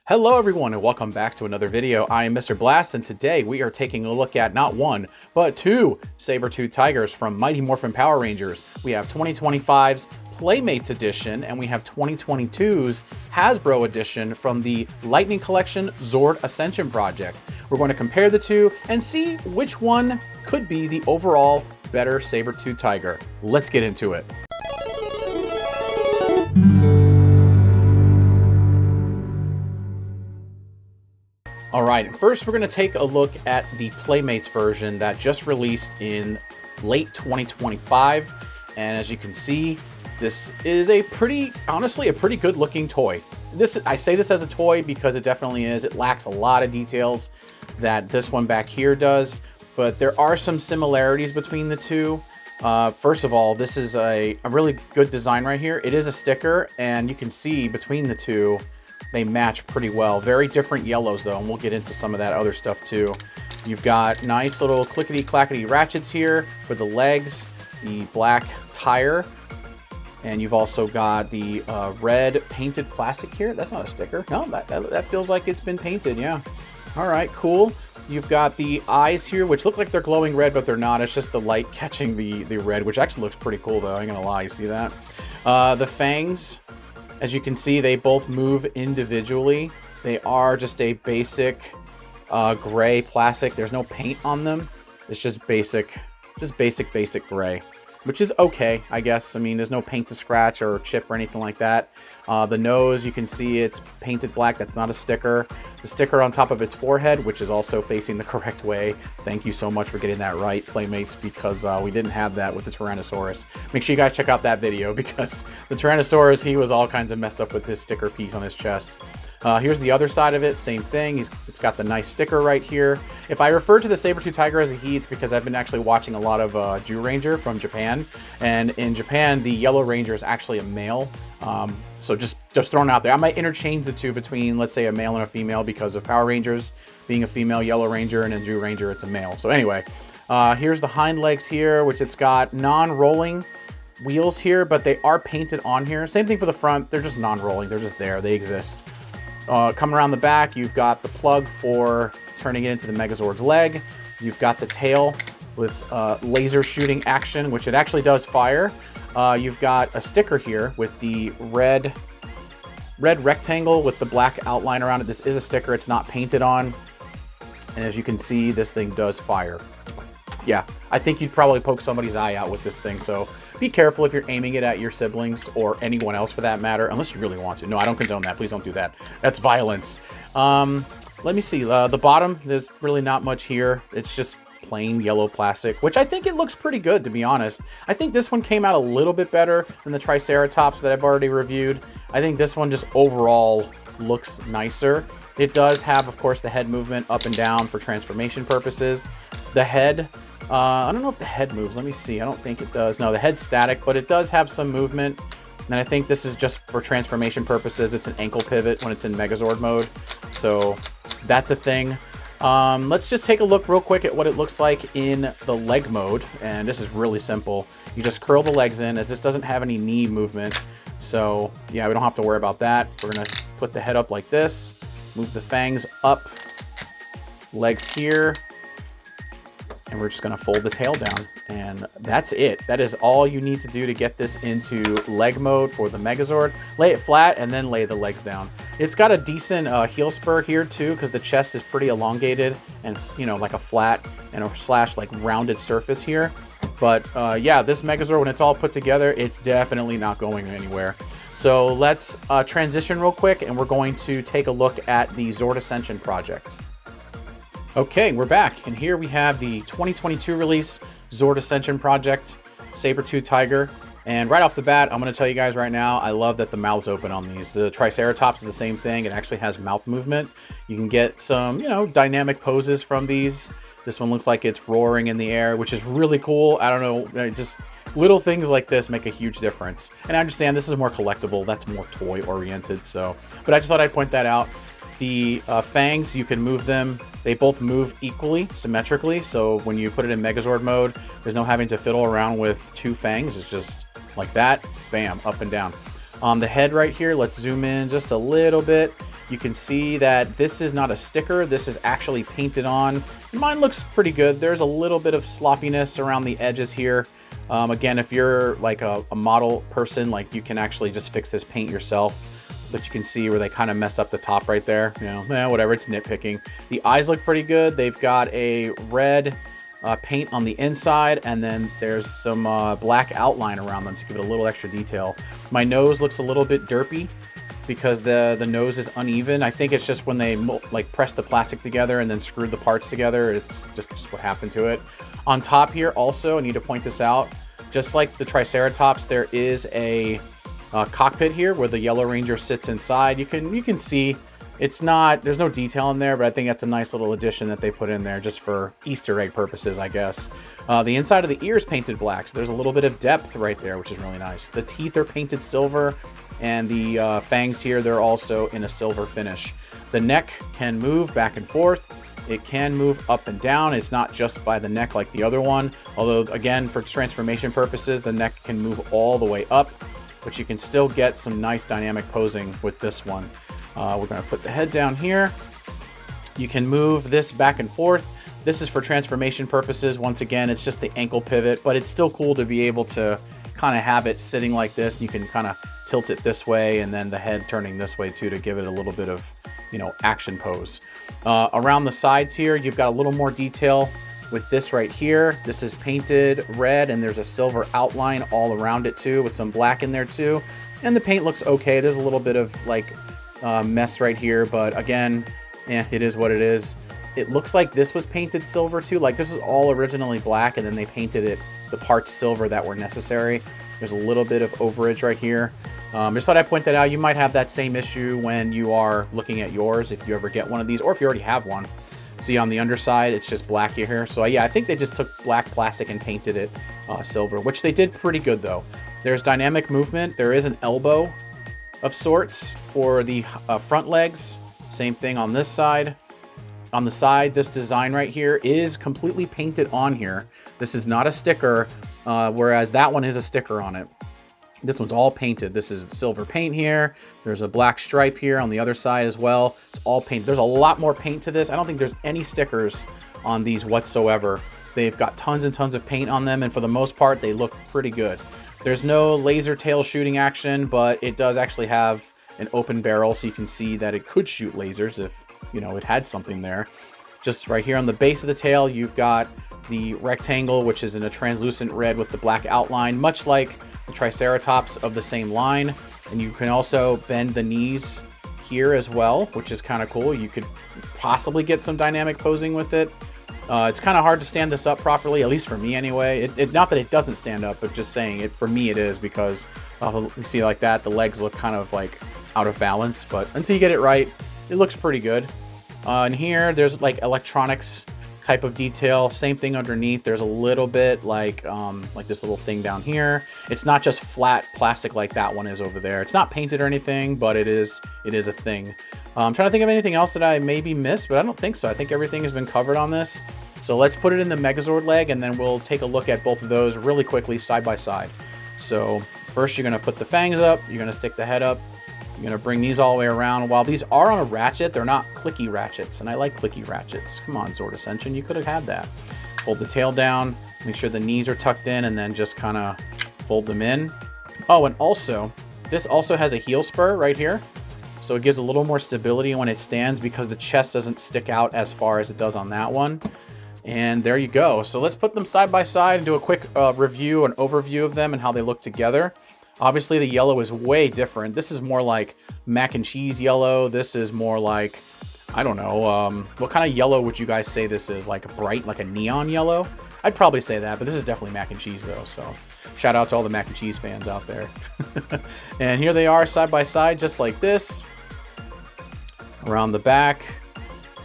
Hello everyone and welcome back to another video. I am Mr. Blast and today we are taking a look at not one, but two Sabertooth Tigers from Mighty Morphin Power Rangers. We have 2025's Playmates Edition and we have 2022's Hasbro Edition from the Lightning Collection Zord Ascension project. We're going to compare the two and see which one could be the overall better Sabertooth Tiger. Let's get into it. All right, first we're going to take a look at the Playmates version that just released in late 2025. And as you can see, this is honestly a pretty good looking toy. I say this as a toy because it definitely is. It lacks a lot of details that this one back here does, but there are some similarities between the two. First of all, this is a really good design right here. It is a sticker, and you can see between the two, they match pretty well. Very different yellows though, and we'll get into some of that other stuff too. You've got nice little clickety-clackety ratchets here for the legs, the black tire, and you've also got the red painted plastic here. That's not a sticker. No, that feels like it's been painted, yeah. All right, cool. You've got the eyes here, which look like they're glowing red, but they're not. It's just the light catching the red, which actually looks pretty cool though, I ain't gonna lie, you see that? The fangs, as you can see, they both move individually. They are just a basic gray plastic. There's no paint on them. It's just basic gray, which is okay, I guess. I mean, there's no paint to scratch or chip or anything like that. The nose, you can see it's painted black. That's not a sticker. The sticker on top of its forehead, which is also facing the correct way. Thank you so much for getting that right, Playmates, because we didn't have that with the Tyrannosaurus. Make sure you guys check out that video because the Tyrannosaurus, he was all kinds of messed up with his sticker piece on his chest. Here's the other side of it, same thing. It's got the nice sticker right here. If I refer to the Sabertooth Tiger as a he, it's because I've been actually watching a lot of Jew Ranger from Japan. And in Japan, the Yellow Ranger is actually a male. So just throwing it out there. I might interchange the two between, let's say, a male and a female because of Power Rangers being a female Yellow Ranger, and in Jew Ranger, it's a male. So anyway, here's the hind legs here, which it's got non-rolling wheels here, but they are painted on here. Same thing for the front. They're just non-rolling. They're just there. They exist. Coming around the back, you've got the plug for turning it into the Megazord's leg. You've got the tail with laser shooting action, which it actually does fire. You've got a sticker here with the red rectangle with the black outline around it. This is a sticker. It's not painted on. And as you can see, this thing does fire. Yeah, I think you'd probably poke somebody's eye out with this thing, so be careful if you're aiming it at your siblings or anyone else for that matter, unless you really want to. No, I don't condone that. Please don't do that. That's violence. Let me see. The bottom, there's really not much here. It's just plain yellow plastic, which I think it looks pretty good, to be honest. I think this one came out a little bit better than the Triceratops that I've already reviewed. I think this one just overall looks nicer. It does have, of course, the head movement up and down for transformation purposes. The head, I don't know if the head moves. Let me see. I don't think it does. No, the head's static, but it does have some movement. And I think this is just for transformation purposes. It's an ankle pivot when it's in Megazord mode. So that's a thing. Let's just take a look real quick at what it looks like in the leg mode. And this is really simple. You just curl the legs in, as this doesn't have any knee movement. So yeah, we don't have to worry about that. We're going to put the head up like this. Move the fangs up. Legs here. And we're just going to fold the tail down, and that's it. That is all you need to do to get this into leg mode for the Megazord. Lay it flat and then lay the legs down. It's got a decent heel spur here too, because the chest is pretty elongated and, you know, like a flat and a slash like rounded surface here. But yeah, this Megazord, when it's all put together, it's definitely not going anywhere. So let's transition real quick, and we're going to take a look at the Zord Ascension project. Okay, we're back, and here we have the 2022 release Zord Ascension project, Sabertooth Tiger. And right off the bat, I'm going to tell you guys right now, I love that the mouth's open on these. The Triceratops is the same thing. It actually has mouth movement. You can get some, you know, dynamic poses from these. This one looks like it's roaring in the air, which is really cool. I don't know, just little things like this make a huge difference. And I understand this is more collectible. That's more toy-oriented, so. But I just thought I'd point that out. The fangs, you can move them. They both move equally, symmetrically, so when you put it in Megazord mode, there's no having to fiddle around with two fangs. It's just like that, bam, up and down. On the head right here, let's zoom in just a little bit. You can see that this is not a sticker. This is actually painted on. Mine looks pretty good. There's a little bit of sloppiness around the edges here. Again, if you're like a model person, like you can actually just fix this paint yourself. But you can see where they kind of mess up the top right there. You know, whatever, it's nitpicking. The eyes look pretty good. They've got a red paint on the inside, and then there's some black outline around them to give it a little extra detail. My nose looks a little bit derpy because the nose is uneven. I think it's just when they like pressed the plastic together and then screwed the parts together. It's just what happened to it. On top here also, I need to point this out, just like the Triceratops, there is a cockpit here where the Yellow Ranger sits inside. You can see it's not, there's no detail in there, but I think that's a nice little addition that they put in there just for Easter egg purposes, I guess. The inside of the ear is painted black, so there's a little bit of depth right there, which is really nice. The teeth are painted silver, and the fangs here, they're also in a silver finish. The neck can move back and forth. It can move up and down. It's not just by the neck like the other one, although again, for transformation purposes, the neck can move all the way up, but you can still get some nice dynamic posing with this one. We're going to put the head down here. You can move this back and forth. This is for transformation purposes. Once again, it's just the ankle pivot, but it's still cool to be able to kind of have it sitting like this. And you can kind of tilt it this way and then the head turning this way too to give it a little bit of, you know, action pose. Around the sides here, you've got a little more detail with this right here. This is painted red and there's a silver outline all around it too with some black in there too. And the paint looks okay. There's a little bit of like mess right here, but again, it is what it is. It looks like this was painted silver too. Like this is all originally black and then they painted it, the parts silver that were necessary. There's a little bit of overage right here. Just thought I'd point that out. You might have that same issue when you are looking at yours, if you ever get one of these, or if you already have one. See on the underside, it's just black here. So yeah, I think they just took black plastic and painted it silver, which they did pretty good though. There's dynamic movement. There is an elbow of sorts for the front legs. Same thing on this side. On the side, this design right here is completely painted on here. This is not a sticker, whereas that one is a sticker on it. This one's all painted. This is silver paint here. There's a black stripe here on the other side as well. It's all paint. There's a lot more paint to this. I don't think there's any stickers on these whatsoever. They've got tons and tons of paint on them, and for the most part, they look pretty good. There's no laser tail shooting action, but it does actually have an open barrel, so you can see that it could shoot lasers if, you know, it had something there. Just right here on the base of the tail, you've got the rectangle, which is in a translucent red with the black outline, much like the Triceratops of the same line. And you can also bend the knees here as well, which is kind of cool. You could possibly get some dynamic posing with it. It's kind of hard to stand this up properly, at least for me anyway. Not that it doesn't stand up, but just saying it, for me it is, because you see like that, the legs look kind of like out of balance, but until you get it right, it looks pretty good. And here, there's like electronics type of detail. Same thing underneath. There's a little bit like this little thing down here. It's not just flat plastic like that one is over there. It's not painted or anything, but it is a thing. I'm trying to think of anything else that I maybe missed, but I don't think so. I think everything has been covered on this. So let's put it in the Megazord leg, and then we'll take a look at both of those really quickly side by side. So first, you're going to put the fangs up. You're going to stick the head up. You're going to bring these all the way around. While these are on a ratchet, they're not clicky ratchets, and I like clicky ratchets. Come on, Zord Ascension, you could have had that. Fold the tail down, make sure the knees are tucked in, and then just kind of fold them in. Oh, and also, this also has a heel spur right here, so it gives a little more stability when it stands because the chest doesn't stick out as far as it does on that one. And there you go. So let's put them side by side and do a quick review, an overview of them and how they look together. Obviously, the yellow is way different. This is more like mac and cheese yellow. This is more like, I don't know, what kind of yellow would you guys say this is? Like a bright, like a neon yellow? I'd probably say that, but this is definitely mac and cheese though. So shout out to all the mac and cheese fans out there. And here they are side by side, just like this. Around the back.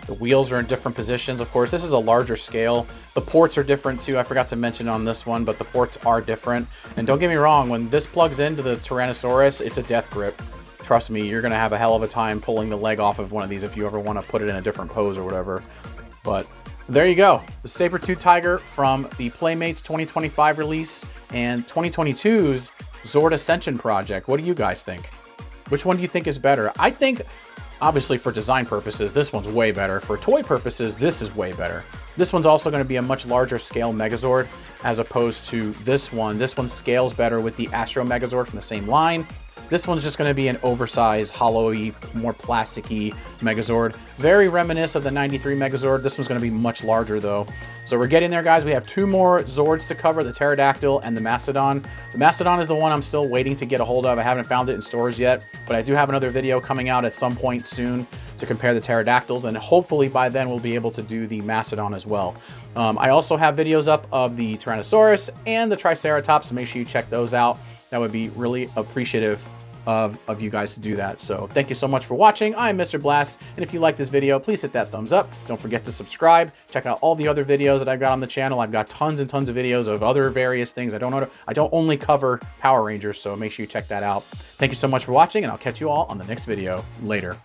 The wheels are in different positions. Of course, this is a larger scale. The ports are different too. I forgot to mention on this one, but the ports are different. And don't get me wrong, when this plugs into the Tyrannosaurus, it's a death grip. Trust me, you're going to have a hell of a time pulling the leg off of one of these if you ever want to put it in a different pose or whatever. But there you go. The Sabertooth Tiger from the Playmates 2025 release and 2022's Zord Ascension project. What do you guys think? Which one do you think is better? I think Obviously, for design purposes, this one's way better. For toy purposes, this is way better. This one's also going to be a much larger scale Megazord as opposed to this one. This one scales better with the Astro Megazord from the same line. This one's just going to be an oversized, hollow-y, more plasticky Megazord. Very reminiscent of the 93 Megazord. This one's going to be much larger, though. So we're getting there, guys. We have 2 more Zords to cover, the Pterodactyl and the Mastodon. The Mastodon is the one I'm still waiting to get a hold of. I haven't found it in stores yet, but I do have another video coming out at some point soon to compare the Pterodactyls, and hopefully by then we'll be able to do the Mastodon as well. I also have videos up of the Tyrannosaurus and the Triceratops, so make sure you check those out. That would be really appreciative of you guys to do that. So thank you so much for watching. I'm Mr. Blast, and if you like this video, please hit that thumbs up. Don't forget to subscribe. Check out all the other videos that I've got on the channel. I've got tons and tons of videos of other various things. I don't only cover Power Rangers, so make sure you check that out. Thank you so much for watching, and I'll catch you all on the next video. Later.